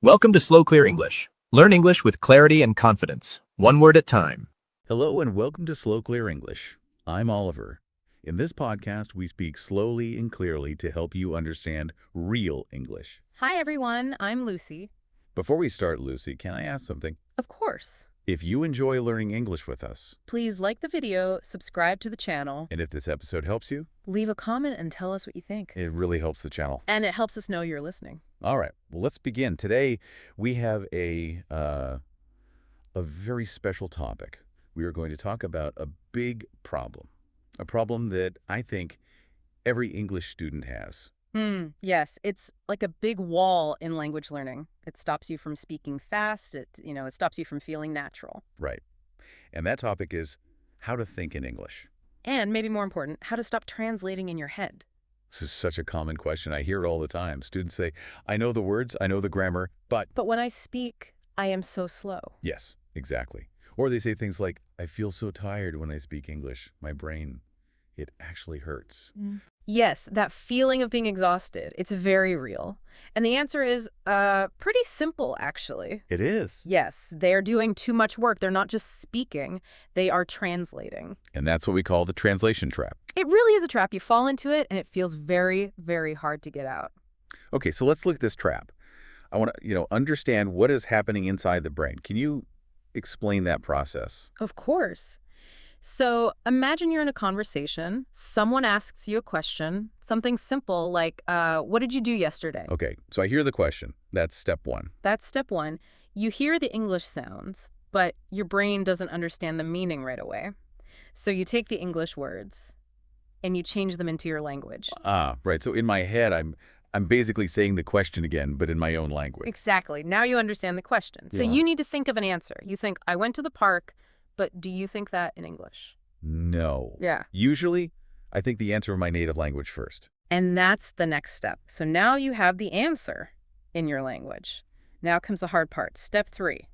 Welcome to Slow Clear English. Learn English with clarity and confidence, one word at a time. Hello and welcome to Slow Clear English. I'm Oliver. In this podcast, we speak slowly and clearly to help you understand real English. Hi everyone, I'm Lucy. Before we start, Lucy, can I ask something? Of course. If you enjoy learning English with us, Please like the video, subscribe to the channel, and if this episode helps you, leave a comment and tell us what you think. it really helps the channel. And it helps us know you're listening. All right, well, let's begin. Today, we have a very special topic. We are going to talk about a big problem, a problem that I think every English student has. Yes, it's like a big wall in language learning. It stops you from speaking fast. It stops you from feeling natural. Right. And that topic is how to think in English. And maybe more important, how to stop translating in your head. This is such a common question. I hear it all the time. Students say, I know the words, I know the grammar, but... But when I speak, I am so slow. Yes, exactly. Or they say things like, I feel so tired when I speak English. My brain, it actually hurts. Yes, that feeling of being exhausted, it's very real. And the answer is pretty simple, actually. It is. Yes, they're doing too much work. They're not just speaking, they are translating. And that's what we call the translation trap. It really is a trap. You fall into it, and it feels very, very hard to get out. Okay, so let's look at this trap. I want to, understand what is happening inside the brain. Can you explain that process? Of course. So imagine you're in a conversation. Someone asks you a question, something simple like, what did you do yesterday? Okay, so I hear the question. That's step one. That's step one. You hear the English sounds, but your brain doesn't understand the meaning right away. So you take the English words and you change them into your language. Ah, right. So in my head, I'm basically saying the question again, but in my own language. Exactly. Now you understand the question. So Yeah. you need to think of an answer. You think, I went to the park, but do you think that in English? No. Yeah. Usually, I think the answer in my native language first. And that's the next step. So now you have the answer in your language. Now comes the hard part. Step 3.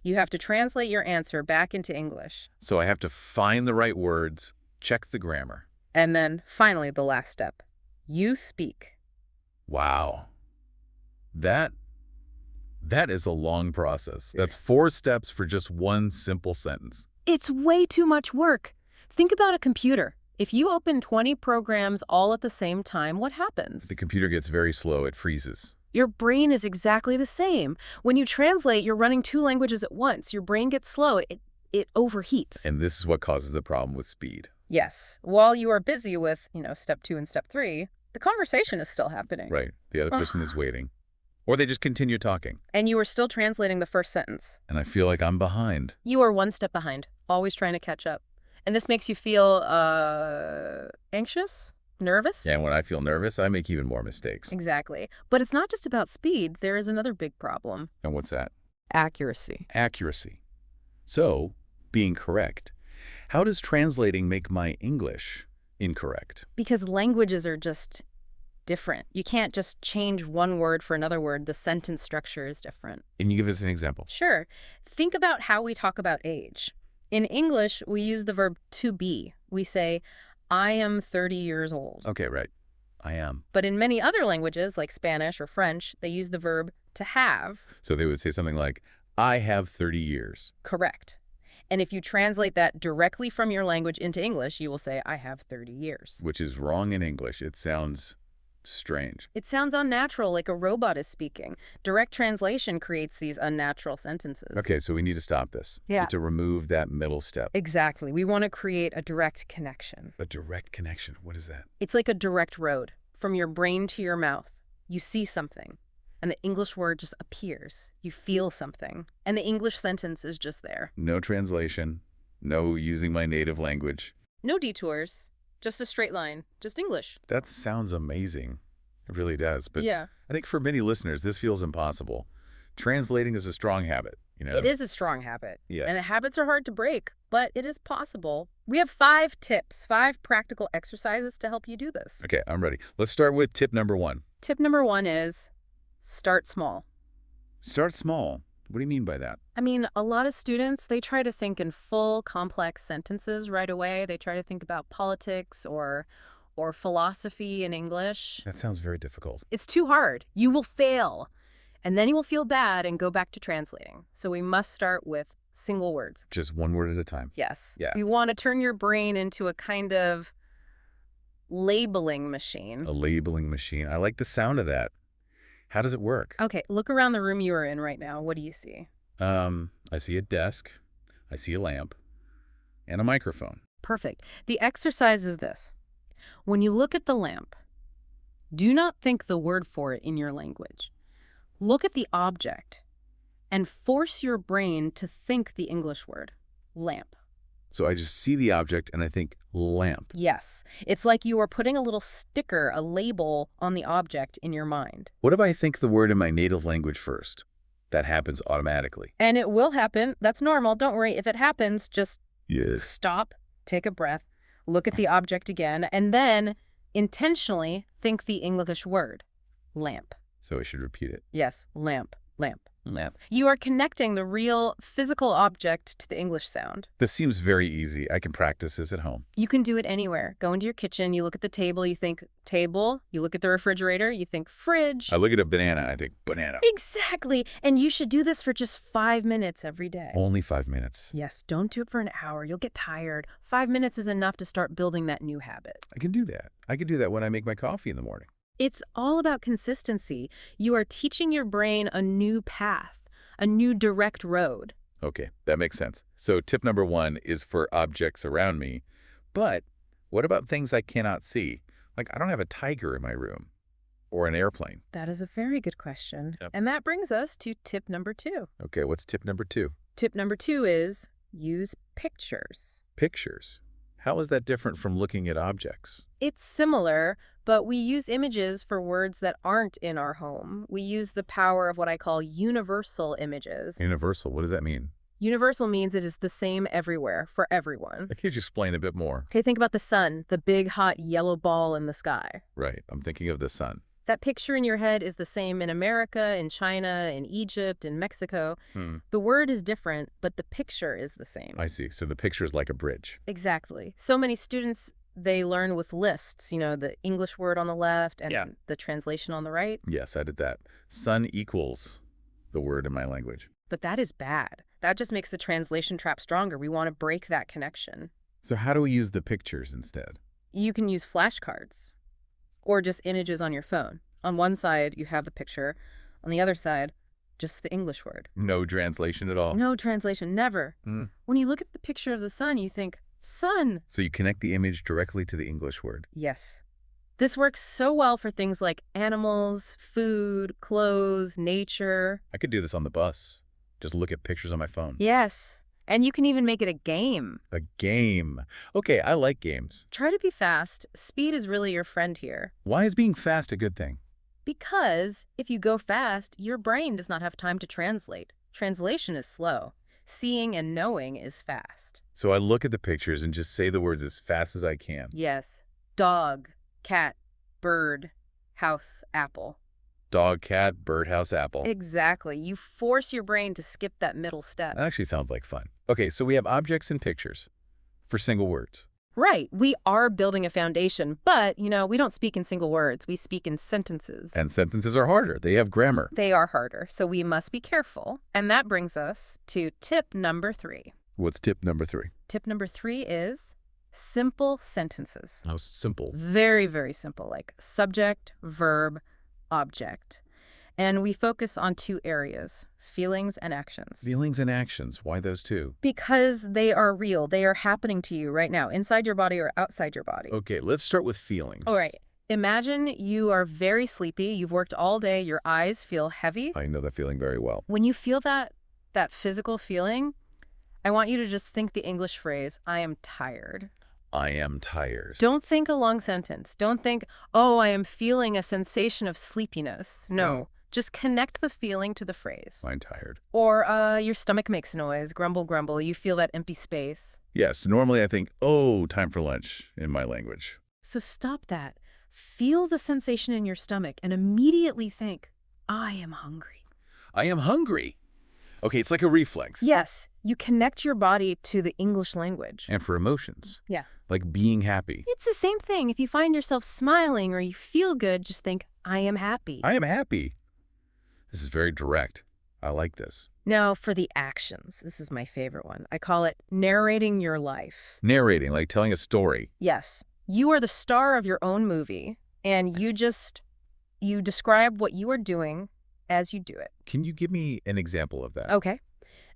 You have to translate your answer back into English. So I have to find the right words, check the grammar. And then finally, the last step. You speak. Wow. That is a long process. That's 4 steps for just one simple sentence. It's way too much work. Think about a computer. If you open 20 programs all at the same time, what happens? The computer gets very slow. It freezes. Your brain is exactly the same. When you translate, you're running 2 languages at once. Your brain gets slow. It overheats. And this is what causes the problem with speed. Yes. While you are busy with, step 2 and step 3, the conversation is still happening. Right. The other person is waiting. Or they just continue talking. And you are still translating the first sentence. And I feel like I'm behind. You are 1 step behind, always trying to catch up. And this makes you feel anxious? Nervous? Yeah, and when I feel nervous, I make even more mistakes. Exactly. But it's not just about speed. There is another big problem. And what's that? Accuracy. Accuracy. So, being correct. How does translating make my English incorrect? Because languages are just different. You can't just change one word for another word. The sentence structure is different. Can you give us an example? Sure. Think about how we talk about age. In English, we use the verb to be. We say, I am 30 years old. Okay, right. I am. But in many other languages, like Spanish or French, they use the verb to have. So they would say something like, I have 30 years. Correct. And if you translate that directly from your language into English, you will say, I have 30 years. Which is wrong in English. It sounds strange. It sounds unnatural, like a robot is speaking. Direct translation creates these unnatural sentences. Okay, so we need to stop this. Yeah. We need to remove that middle step. Exactly. We want to create a direct connection. A direct connection. What is that? It's like a direct road from your brain to your mouth. You see something, and the English word just appears. You feel something, and the English sentence is just there. No translation. No using my native language. No detours. Just a straight line. Just English. That sounds amazing. It really does. But Yeah. I think for many listeners, this feels impossible. Translating is a strong habit. It is a strong habit. Yeah. And habits are hard to break, but it is possible. We have 5 tips, 5 practical exercises to help you do this. Okay, I'm ready. Let's start with tip number 1. Tip number 1 is start small. Start small. What do you mean by that? I mean, a lot of students, they try to think in full, complex sentences right away. They try to think about politics or philosophy in English. That sounds very difficult. It's too hard. You will fail. And then you will feel bad and go back to translating. So we must start with single words. Just one word at a time. Yes. Yeah. We want to turn your brain into a kind of labeling machine. A labeling machine. I like the sound of that. How does it work? Okay, look around the room you are in right now. What do you see? I see a desk, I see a lamp, and a microphone. Perfect. The exercise is this. When you look at the lamp, do not think the word for it in your language. Look at the object and force your brain to think the English word, lamp. So I just see the object and I think lamp. Yes, it's like you are putting a little sticker, a label on the object in your mind. What if I think the word in my native language first? That happens automatically. And it will happen. That's normal. Don't worry. If it happens, just Yes. stop, take a breath, look at the object again, and then intentionally think the English word, lamp. So I should repeat it. Yes, lamp, lamp. Lamp. You are connecting the real physical object to the English sound. This seems very easy. I can practice this at home. You can do it anywhere. Go into your kitchen, you look at the table, you think table. You look at the refrigerator, you think fridge. I look at a banana, I think banana. Exactly. And you should do this for just 5 minutes every day. Only 5 minutes. Yes, don't do it for an hour. You'll get tired. 5 minutes is enough to start building that new habit. I can do that. I can do that when I make my coffee in the morning. It's all about consistency. You are teaching your brain a new path, a new direct road. Okay, that makes sense. So tip number 1 is for objects around me. But what about things I cannot see? Like I don't have a tiger in my room or an airplane. That is a very good question. Yep. And that brings us to tip number 2. Okay, what's tip number 2? Tip number 2 is use pictures. Pictures. How is that different from looking at objects? It's similar, but we use images for words that aren't in our home. We use the power of what I call universal images. Universal, what does that mean? Universal means it is the same everywhere for everyone. Can you explain a bit more? Okay, think about the sun, the big hot yellow ball in the sky. Right, I'm thinking of the sun. That picture in your head is the same in America, in China, in Egypt, in Mexico. The word is different, but the picture is the same. I see. So the picture is like a bridge. Exactly. So many students, they learn with lists, the English word on the left and Yeah. the translation on the right. Yes, I did that. Sun equals the word in my language. But that is bad. That just makes the translation trap stronger. We want to break that connection. So how do we use the pictures instead? You can use flashcards or just images on your phone. On one side, you have the picture. On the other side, just the English word. No translation at all. No translation, never. When you look at the picture of the sun, you think, sun. So you connect the image directly to the English word. Yes. This works so well for things like animals, food, clothes, nature. I could do this on the bus. Just look at pictures on my phone. Yes. And you can even make it a game. A game. Okay, I like games. Try to be fast. Speed is really your friend here. Why is being fast a good thing? Because if you go fast, your brain does not have time to translate. Translation is slow. Seeing and knowing is fast. So I look at the pictures and just say the words as fast as I can. Yes. Dog, cat, bird, house, apple. Dog, cat, birdhouse, apple. Exactly. You force your brain to skip that middle step. That actually sounds like fun. Okay, so we have objects and pictures for single words. Right. We are building a foundation, but, we don't speak in single words. We speak in sentences. And sentences are harder. They have grammar. They are harder, so we must be careful. And that brings us to tip number 3. What's tip number 3? Tip number 3 is simple sentences. How simple. Very, very simple, like subject, verb, object. And we focus on 2 areas, feelings and actions. Feelings and actions. Why those two? Because they are real. They are happening to you right now, inside your body or outside your body. Okay, let's start with feelings. All right. Imagine you are very sleepy. You've worked all day. Your eyes feel heavy. I know that feeling very well. When you feel that physical feeling, I want you to just think the English phrase, I am tired. I am tired. Don't think a long sentence. Don't think, oh, I am feeling a sensation of sleepiness. No. Just connect the feeling to the phrase. I'm tired. Or your stomach makes noise, grumble, grumble. You feel that empty space. Yes, normally I think, oh, time for lunch in my language. So stop that. Feel the sensation in your stomach and immediately think, I am hungry. I am hungry. Okay, it's like a reflex. Yes, you connect your body to the English language. And for emotions. Yeah. Like being happy. It's the same thing. If you find yourself smiling or you feel good, just think, I am happy. I am happy. This is very direct. I like this. Now, for the actions, this is my favorite one. I call it narrating your life. Narrating, like telling a story. Yes, you are the star of your own movie, and you describe what you are doing as you do it. Can you give me an example of that? Okay.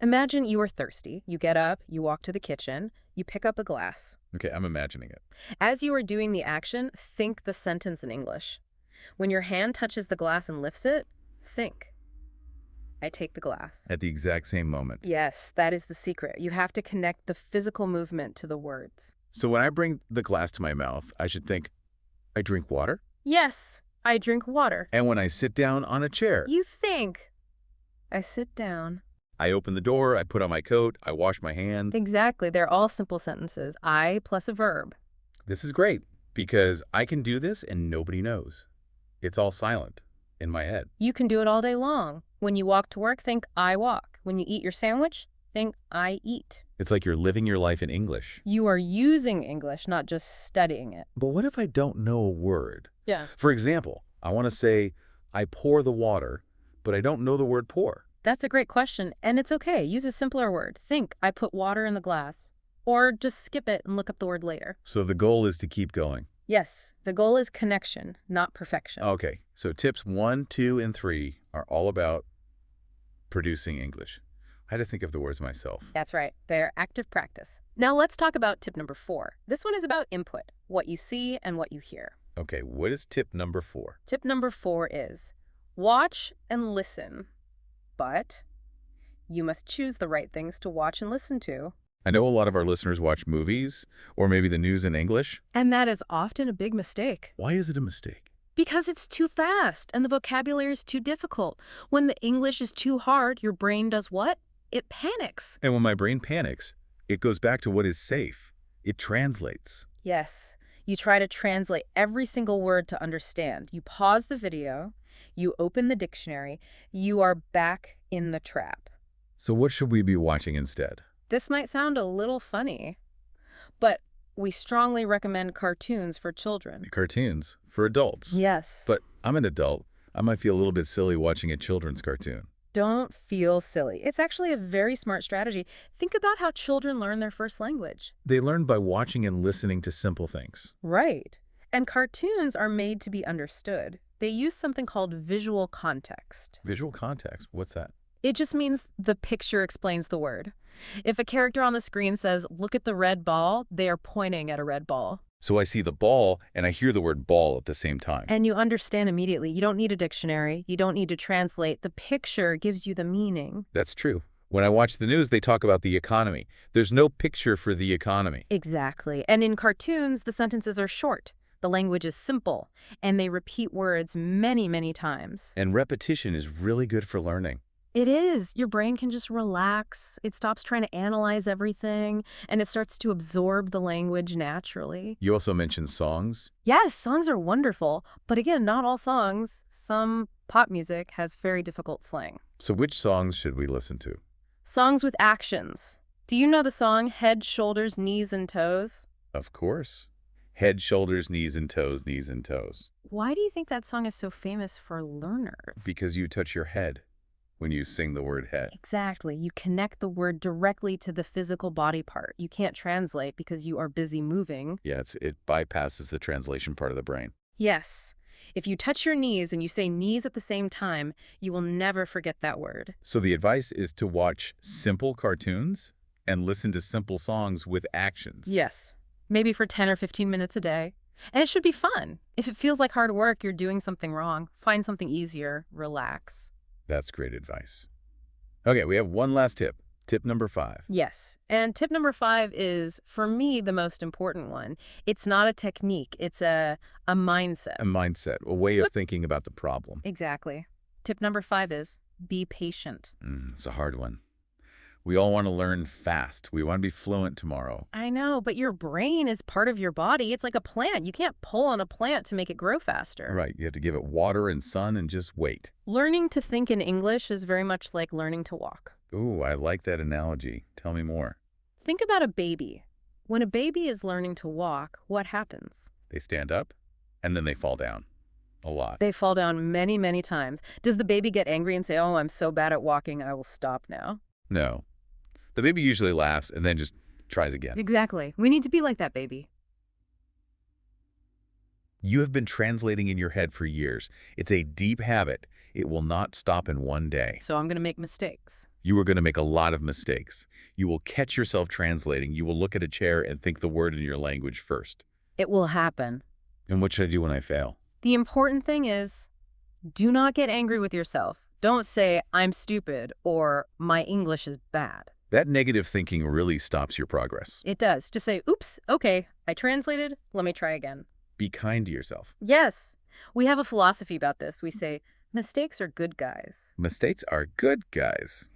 Imagine you are thirsty. You get up, you walk to the kitchen, you pick up a glass. Okay, I'm imagining it. As you are doing the action, think the sentence in English. When your hand touches the glass and lifts it, think, I take the glass. At the exact same moment. Yes, that is the secret. You have to connect the physical movement to the words. So when I bring the glass to my mouth, I should think, I drink water? Yes, I drink water. And when I sit down on a chair, You think, I sit down. I open the door, I put on my coat, I wash my hands. Exactly. They're all simple sentences. I plus a verb. This is great because I can do this and nobody knows. It's all silent in my head. You can do it all day long. When you walk to work, think, I walk. When you eat your sandwich, think, I eat. It's like you're living your life in English. You are using English, not just studying it. But what if I don't know a word? Yeah. For example, I want to say, I pour the water, but I don't know the word pour. That's a great question, and it's okay. Use a simpler word. Think, I put water in the glass. Or just skip it and look up the word later. So the goal is to keep going. Yes, the goal is connection, not perfection. Okay, so tips 1, 2, and 3 are all about producing English. I had to think of the words myself. That's right. They're active practice. Now let's talk about tip number 4. This one is about input, what you see and what you hear. Okay, what is tip number 4? Tip number 4 is watch and listen, but you must choose the right things to watch and listen to. I know a lot of our listeners watch movies or maybe the news in English. And that is often a big mistake. Why is it a mistake? Because it's too fast and the vocabulary is too difficult. When the English is too hard, your brain does what? It panics. And when my brain panics, it goes back to what is safe. It translates. Yes. You try to translate every single word to understand. You pause the video, you open the dictionary, you are back in the trap. So what should we be watching instead? This might sound a little funny, but we strongly recommend cartoons for children. Cartoons for adults. Yes. But I'm an adult. I might feel a little bit silly watching a children's cartoon. Don't feel silly. It's actually a very smart strategy. Think about how children learn their first language. They learn by watching and listening to simple things. Right. And cartoons are made to be understood. They use something called visual context. Visual context, what's that? It just means the picture explains the word. If a character on the screen says, look at the red ball, they are pointing at a red ball. So I see the ball and I hear the word ball at the same time. And you understand immediately. You don't need a dictionary. You don't need to translate. The picture gives you the meaning. That's true. When I watch the news, they talk about the economy. There's no picture for the economy. Exactly. And in cartoons, the sentences are short. The language is simple. And they repeat words many, many times. And repetition is really good for learning. It is. Your brain can just relax. It stops trying to analyze everything, and it starts to absorb the language naturally. You also mentioned songs. Yes, songs are wonderful, but again, not all songs. Some pop music has very difficult slang. So which songs should we listen to? Songs with actions. Do you know the song Head, Shoulders, Knees, and Toes? Of course. Head, shoulders, knees, and toes, knees, and toes. Why do you think that song is so famous for learners? Because you touch your head when you sing the word head. Exactly. You connect the word directly to the physical body part. You can't translate because you are busy moving. Yeah, it bypasses the translation part of the brain. Yes. If you touch your knees and you say knees at the same time, you will never forget that word. So the advice is to watch simple cartoons and listen to simple songs with actions. Yes. Maybe for 10 or 15 minutes a day. And it should be fun. If it feels like hard work, you're doing something wrong. Find something easier. Relax. That's great advice. Okay, we have one last tip. Tip number 5. Yes. And tip number 5 is, for me, the most important one. It's not a technique. It's a mindset. A mindset, a way of thinking about the problem. Exactly. Tip number 5 is be patient. It's a hard one. We all want to learn fast. We want to be fluent tomorrow. I know, but your brain is part of your body. It's like a plant. You can't pull on a plant to make it grow faster. Right. You have to give it water and sun and just wait. Learning to think in English is very much like learning to walk. Ooh, I like that analogy. Tell me more. Think about a baby. When a baby is learning to walk, what happens? They stand up and then they fall down. A lot. They fall down many, many times. Does the baby get angry and say, oh, I'm so bad at walking, I will stop now? No. The baby usually laughs and then just tries again. Exactly. We need to be like that baby. You have been translating in your head for years. It's a deep habit. It will not stop in one day. So I'm going to make mistakes. You are going to make a lot of mistakes. You will catch yourself translating. You will look at a chair and think the word in your language first. It will happen. And what should I do when I fail? The important thing is, do not get angry with yourself. Don't say, I'm stupid, or my English is bad. That negative thinking really stops your progress. It does. Just say, oops, okay, I translated, let me try again. Be kind to yourself. Yes. We have a philosophy about this. We say, mistakes are good guys. Mistakes are good guys.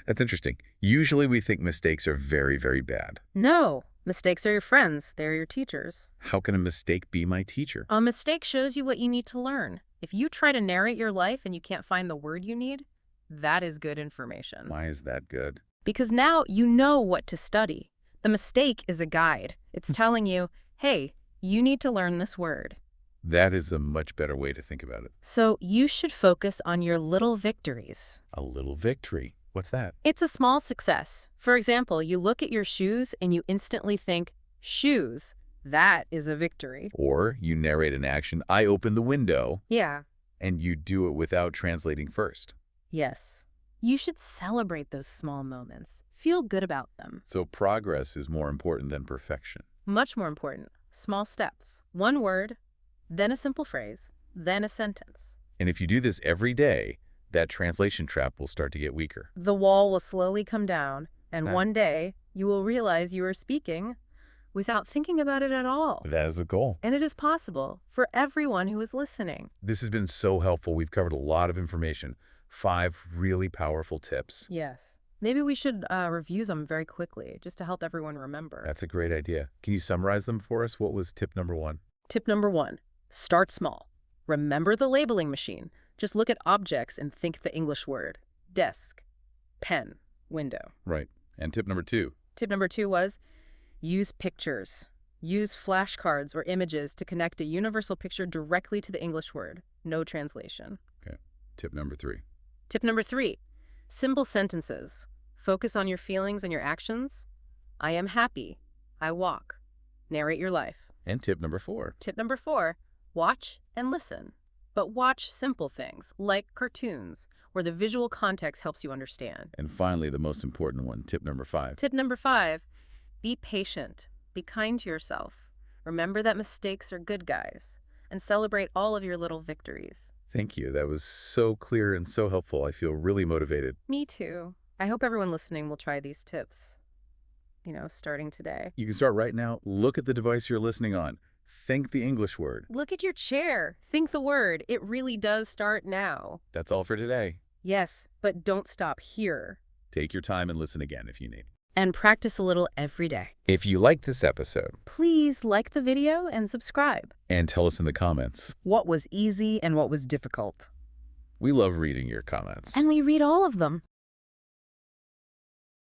That's interesting. Usually we think mistakes are very, very bad. No. Mistakes are your friends. They're your teachers. How can a mistake be my teacher? A mistake shows you what you need to learn. If you try to narrate your life and you can't find the word you need, that is good information. Why is that good? Because now you know what to study. The mistake is a guide. It's telling you, hey, you need to learn this word. That is a much better way to think about it. So you should focus on your little victories. A little victory. What's that? It's a small success. For example, you look at your shoes and you instantly think, shoes. That is a victory. Or you narrate an action, I open the window, Yeah. and you do it without translating first. Yes. You should celebrate those small moments. Feel good about them. So progress is more important than perfection. Much more important. Small steps. One word, then a simple phrase, then a sentence. And if you do this every day, that translation trap will start to get weaker. The wall will slowly come down, and Ah. one day you will realize you are speaking without thinking about it at all. That is the goal. And it is possible for everyone who is listening. This has been so helpful. We've covered a lot of information. 5 really powerful tips. Yes. Maybe we should review them very quickly, just to help everyone remember. That's a great idea. Can you summarize them for us? What was tip number 1? Tip number 1, start small. Remember the labeling machine. Just look at objects and think the English word. Desk, pen, window. Right. And tip number 2? Tip number 2 was use pictures. Use flashcards or images to connect a universal picture directly to the English word. No translation. Okay. Tip number 3? Tip number 3, simple sentences. Focus on your feelings and your actions. I am happy. I walk. Narrate your life. And tip number 4? Tip number 4, watch and listen. But watch simple things, like cartoons, where the visual context helps you understand. And finally, the most important one, tip number 5. Tip number 5, be patient. Be kind to yourself. Remember that mistakes are good guys. And celebrate all of your little victories. Thank you. That was so clear and so helpful. I feel really motivated. Me too. I hope everyone listening will try these tips, starting today. You can start right now. Look at the device you're listening on. Think the English word. Look at your chair. Think the word. It really does start now. That's all for today. Yes, but don't stop here. Take your time and listen again if you need. And practice a little every day. If you liked this episode, Please like the video and subscribe. and tell us in the comments. What was easy and what was difficult. We love reading your comments. And we read all of them.